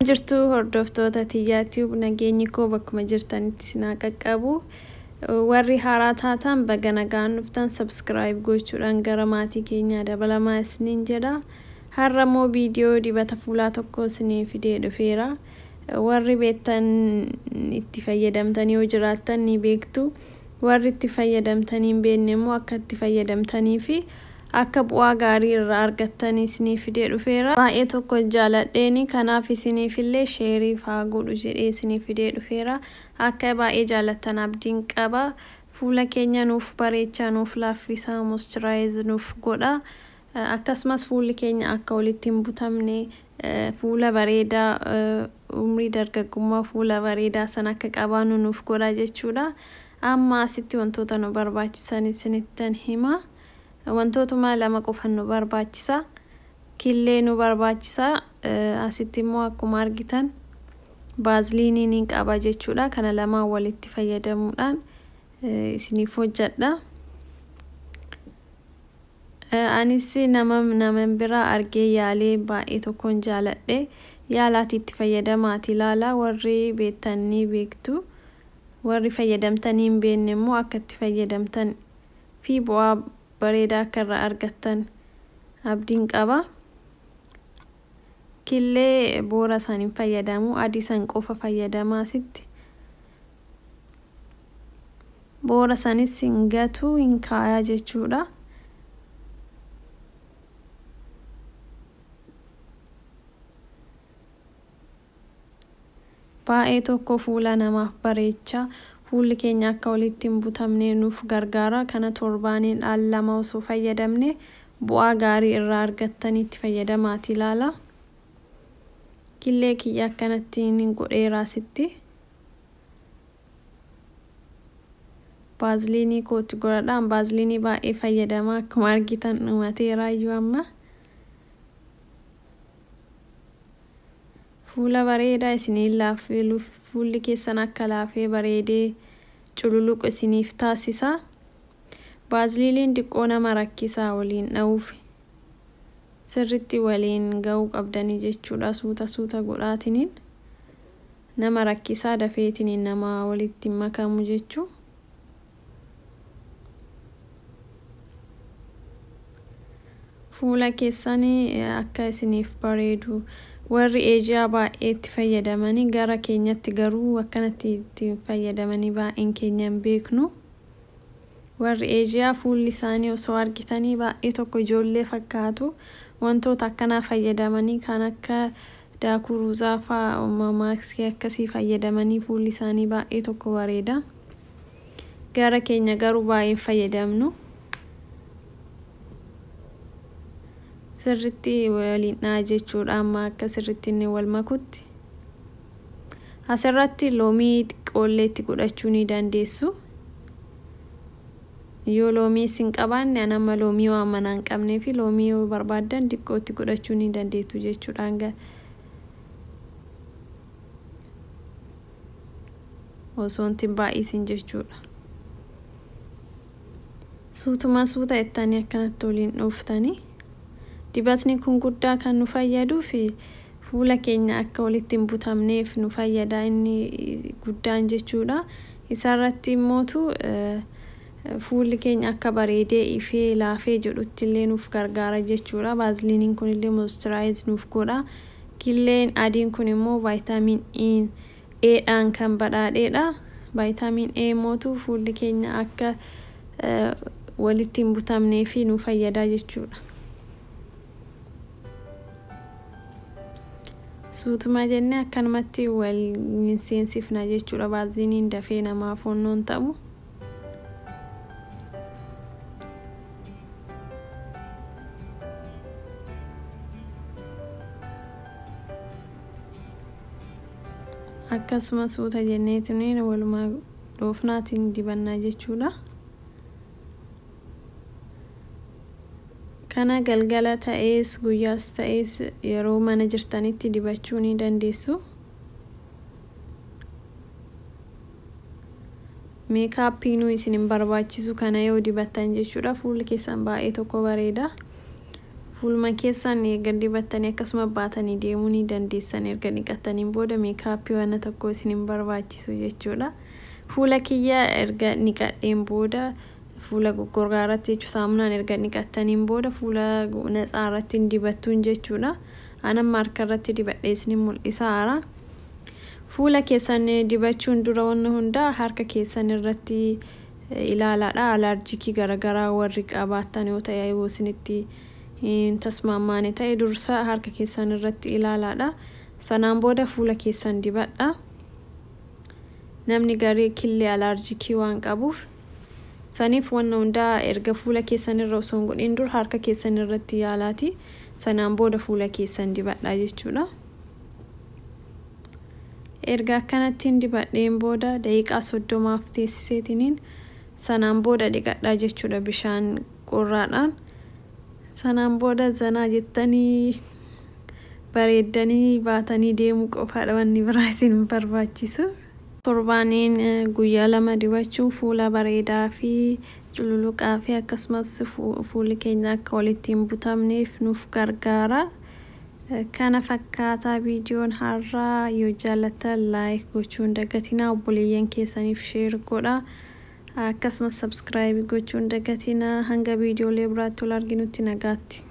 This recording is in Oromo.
jirtu hordoftoota tiyyaatii nageenyi koo bakkuma jirtanitti sinaa qaqqabu. Warri haaraa taatan baga nagaan dhuftan subscribe gochuudhaan gara maatii keenyaa dabalamaa isiniin jedha. Har'a moo viidiyoo dibata fuulaa tokko isinii fidee dhufeera. Warri beektan itti fayyadamtanii yoo jiraattan ni beektu. Warri itti fayyadamtanii hin beekne immoo akka itti fayyadamtanii fi akka bu'aa gaarii irraa argattanii isinii fidee dhufeera. Baay'ee tokko jaaladheeni kanaaf isiniifillee sheerii faa godhu jedhee isinii fidee dhufeera. Akka baay'ee jaalattan abdiin qaba. Fuula keenya nuuf bareechaa nuuf laaffisa moisturize nuuf godha. Akkasumas fuulli keenya akka walitti hin butamne fuula bareedaa umrii dargaggummaa fuula bareedaa san akka qabaannu nuuf godha jechuudha. Amma asitti wantoota nu barbaachisan isinittan hima. Wantootuma lama qofan nu barbaachisa. Killee nu barbaachisa. Asitti immoo akkuma argitan baaziliinii ni qaba jechuudha. Kana lamaan walitti fayyadamuudhaan isiniif hojjedha. Anis nama biraa argee yaalee baay'ee tokkoon jaaladhe. Yaalaatti itti fayyadamaati ilaala. Warri beektanii beektu. Warri fayyadamtanii hin beekne immoo akka itti fayyadamtan fi bu'aa bareedaa akka irraa argattan abdiin qaba. Killee boora isaaniin fayyadamu adii san qofa fayyadamaa asitti. Boora isaaniis hin gatu hin kaayaa jechuudha. Baay'ee tokko fuula namaaf bareecha. Fuulli keenya akka walitti hin butamne nuuf gargaara. Kana torbaaniin al lama osoo fayyadamne bu'aa gaarii irraa argattanii itti fayyadamaati ilaala. Killee kiyya akkanatti hin godheera asitti. Baaziliinii kooti godhadhaan baaziliinii baay'ee fayyadamaa akkuma argitan dhumateera iyyuu amma. Fuula bareedaa isiniin laaffee fuulli keessan akka laafee bareedee cululuqu isiniif taasisa. Baaziliiniin diqqoo nama rakkisaa waliin dha'uuf sirriitti waliin ga'uu qabdanii jechuudha. Suuta godhaatiniin nama rakkisaa dafeetiniin nama walitti makamu jechuu. Fuula keessanii akka isiniif bareedu. Warri eejiyaa baay'ee itti fayyadamanii gara keenyatti garuu akkanatti itti fayyadamanii baay'een keenya hin beeknu. Warri eejiyaa fuulli isaanii osoo argitanii baay'ee tokko ijoollee fakkaatu. Wantoota akkanaa fayyadamanii kan akka daakuu ruuzaa fa'aa maaskii akkasii fayyadamanii fuulli isaanii baay'ee tokko bareeda. Gara keenya garuu baay'ee fayyadamnu. Sirriitti waliin dhaa jechuudha amma akka sirriitti inni wal makutti. Asirratti loomii xiqqoollee itti godhachuu ni dandeessu. Yoo loomii sin qabaanne anama loomii waan manaa hin qabnee fi loomii yoo barbaaddan xiqqoo itti godhachuu ni dandeettu jechuudha hanga osoo hin baay'isin jechuudha. Suuta ittanii akkanatti waliin dhuftanii. Dibatni kun guddaa kan nu fayyaduu fi fuula keenya akka walitti hin butamneef nu fayyada inni guddaan jechuudha. Isarratti immootu fuulli keenya akka bareedee ifee laafee jedhutti illee nuuf gargaara jechuudha. Baaziliiniin kun illee moisturize nuuf godha. Killeen adiin kun immoo vaayitaamin E'dhaan kan badhaadheedha. Vaayitaamin E immootu fuulli keenya akka walitti hin butamneef nu fayyada jechuudha. Suutuma jennee akkanumatti wal seensifna jechuudha. Baaziliiniin dafee namaaf honnoon ta'u. Akkasuma suuta jenneetiin walumaa dhoofnaatiin dibannaa jechuudha. Kana galgala ta'es guyyaas ta'es yeroo mana jirtanitti dibachuu ni dandeessu. Meekaappii isin hin barbaachisu kana yoo dibattan jechuudha. Fuulli keessan baay'ee tokko bareeda. fuuluma keessan erga dibattanii akkasuma baatanii deemuu ni dandeessan. Erga dhiqattaniin booda meekaappii waan tokko isin hin barbaachisu jechuudha. Fuula kiyya erga dhiqadheen booda fuula goggorgaa irratti jechuudha saamunaan erga dhiqattaniin booda fuula natsaa irratti dibattuun jechuudha. Anan harka irratti dibadhee isin mul'isaara. Fuula keessan dibachuun dura wanna hunda harka keessan irratti ilaalaadha. Alarjikii garagaraa warri qabaattan yoo ta'e isinitti tasmaamaane ta'e dursa harka keessan irratti ilaalaadha. Sanaan booda fuula keessan dibadha. Namni garii killee alarjikii waan qabuuf saniif wanna hunda erga fuula keessan irra osoo hin godhin dur harka keessan irratti yaalaati. Sanaan booda fuula keessan dibadha jechuudha. Erga akkanattiin dibadheen booda daqiiqaa 30 teessiseetiniin sanaan booda dhiqadha jechuudha bishaan qorraadhaan. Sanaan booda zanaa jettanii bareeddanii baatanii deemuu qofaadha wanni biraa isin hin barbaachisu. Torbaaniin guyyaa 2 dibachuun fuula bareedaa fi cululuqaa fi akkasumas fuulli keenya akka walitti hin butamneef nuuf gargaara. Kana fakkaataa viidiyoon har'aa yoo jaallattan like gochuun dagatinaa obboleeyyan keessaniif share godha. Akkasumas subscribe gochuun dagatinaa hanga viidiyoolee biraatti ol arginutti nagaatti.